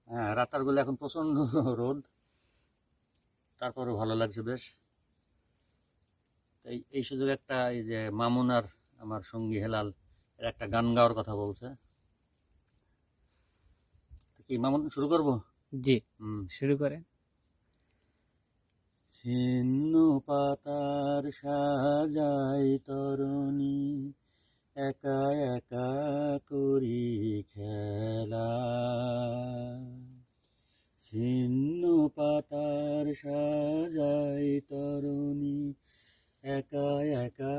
হ্যাঁ, রাতারগুলো এখন প্রচন্ড রোদ, তারপরে ভালো লাগছে বেশ। এই সুযোগে একটা, এই যে মামুন আর আমার সঙ্গী হেলাল এর একটা গান গাওয়ার কথা বলছে। তো কি মামুন, শুরু করবো? জি, হুম। শুরু করেন। ছিন্ন পাতার সাজাই তরণী, একা একা করি খেলা। ছিন্ন পাতার সাজাই তরণী, একা একা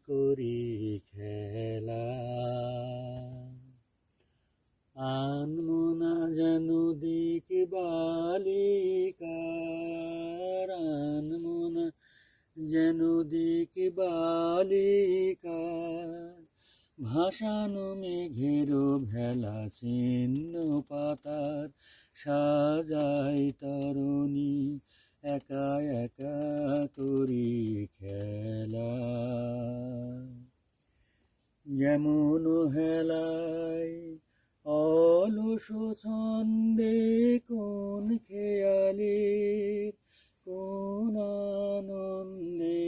করি খেলা। আনমনা যেন দিক বালিকার, আনমনা যেন দিক বালিকার, ভাসানো মেঘের ভেলা। ছিন্ন পাতার সাজাই তরণী, একা একা করি খেলা। যেমন হেলায় অলস ছন্দে কোন খেয়ালের কোন আনন্দে,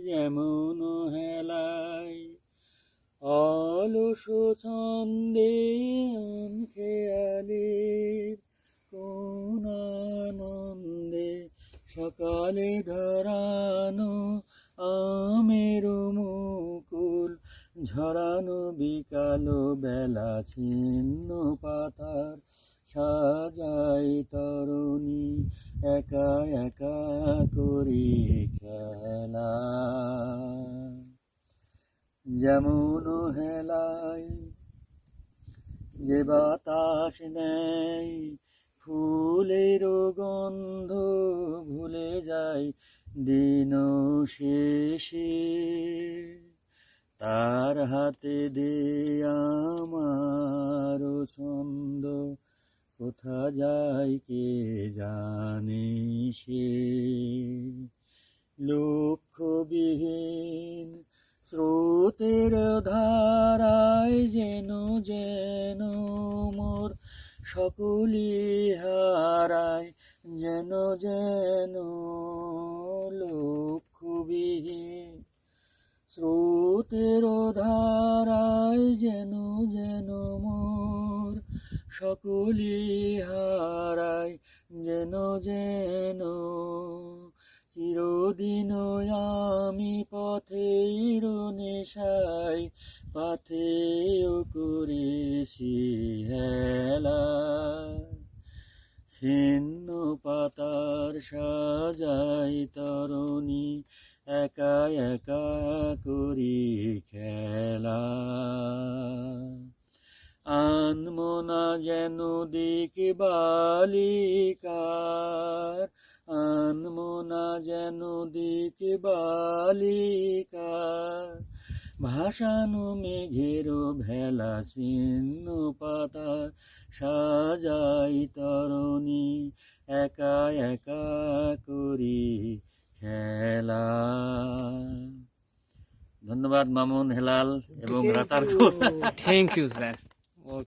যেমন হেলায় অলস ছন্দে কোন খেয়ালের কোন আনন্দে, সকালে ধরানো আমের মুকুল, ঝরানো বিকালো বেলা। ছিন্ন পাতার সাজাই তরণী, একা একা করি খেলা। যেমন হেলায় যে বাতাস নেয় ফুলের গন্ধ, ভুলে যায় দিন শেষে, তার হাতে দে আমার ছন্দ, কোথা যায় কে জানে সে। লক্ষ্যবিহীন স্রোতের ধারায় যেন যেন মোর সকলি হারায়, যেন যেন লক্ষ্যবিহীন স্রোতের ধারায় যেন যেন মোর সকলি হারায়, যেন যেন। চিরদিন আমি পথের নেশায় পাথেয় করেছি হেলা। ছিন্ন পাতার সাজাই তরণী, একা একা করি খেলা। আনমনা যেন দিক বালিকার, আনমনা যেন দিক বালিকার, ভাসানো মেঘের ভেলা। ছিন্ন পাতা সাজাই তরণী, একা একা করি খেলা। ধন্যবাদ মামুন, হেলাল এবং রাতারগুল। Thank you sir.